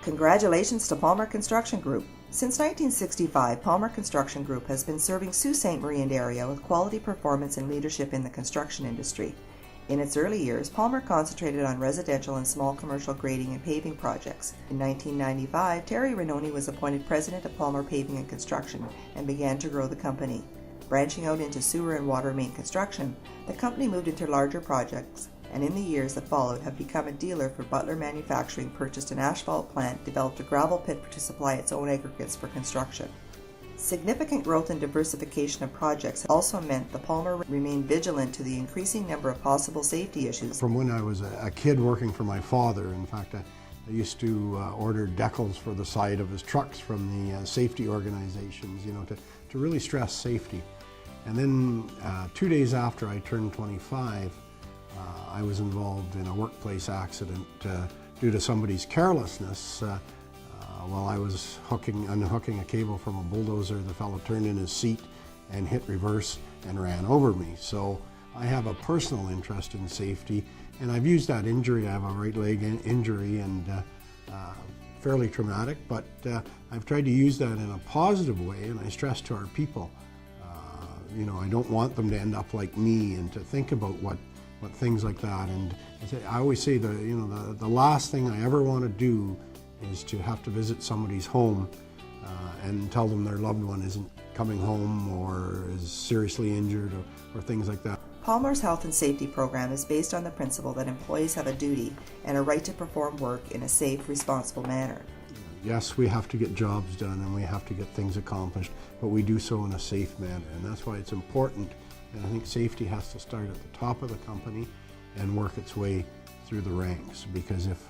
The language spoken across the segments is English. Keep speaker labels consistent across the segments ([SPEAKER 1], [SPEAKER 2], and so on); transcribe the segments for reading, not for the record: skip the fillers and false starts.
[SPEAKER 1] Congratulations to Palmer Construction Group. Since 1965, Palmer Construction Group has been serving Sault Ste. Marie and area with quality performance and leadership in the construction industry. In its early years, Palmer concentrated on residential and small commercial grading and paving projects. In 1995, Terry Renoni was appointed president of Palmer Paving and Construction and began to grow the company. Branching out into sewer and water main construction, the company moved into larger projects and in the years that followed have become a dealer for Butler Manufacturing, purchased an asphalt plant, developed a gravel pit to supply its own aggregates for construction. Significant growth and diversification of projects also meant the Palmer remained vigilant to the increasing number of possible safety issues.
[SPEAKER 2] From when I was a kid working for my father, in fact, I used to order decals for the side of his trucks from the safety organizations, to really stress safety. And then 2 days after I turned 25, I was involved in a workplace accident due to somebody's carelessness. While I was unhooking a cable from a bulldozer, the fellow turned in his seat and hit reverse and ran over me. So I have a personal interest in safety, and I've used that injury. I have a right leg injury and fairly traumatic, but I've tried to use that in a positive way, and I stress to our people, I don't want them to end up like me and to think about what things like that. And I always say the last thing I ever want to do is to have to visit somebody's home and tell them their loved one isn't coming home or is seriously injured or things like that.
[SPEAKER 1] Palmer's health and safety program is based on the principle that employees have a duty and a right to perform work in a safe, responsible manner.
[SPEAKER 2] Yes, we have to get jobs done and we have to get things accomplished, but we do so in a safe manner, and that's why it's important. And I think safety has to start at the top of the company and work its way through the ranks, because if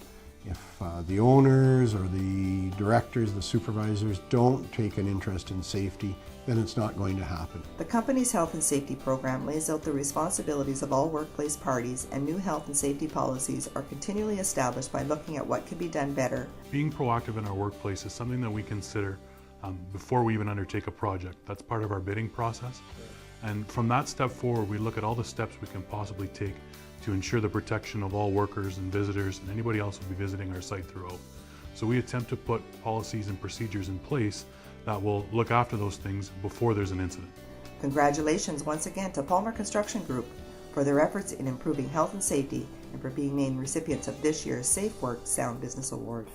[SPEAKER 2] the owners or the directors, the supervisors don't take an interest in safety, then it's not going to happen.
[SPEAKER 1] The company's health and safety program lays out the responsibilities of all workplace parties, and new health and safety policies are continually established by looking at what can be done better.
[SPEAKER 3] Being proactive in our workplace is something that we consider before we even undertake a project. That's part of our bidding process. And from that step forward, we look at all the steps we can possibly take to ensure the protection of all workers and visitors and anybody else who will be visiting our site throughout. So we attempt to put policies and procedures in place that will look after those things before there's an incident.
[SPEAKER 1] Congratulations once again to Palmer Construction Group for their efforts in improving health and safety and for being named recipients of this year's Safe Work Sound Business Award.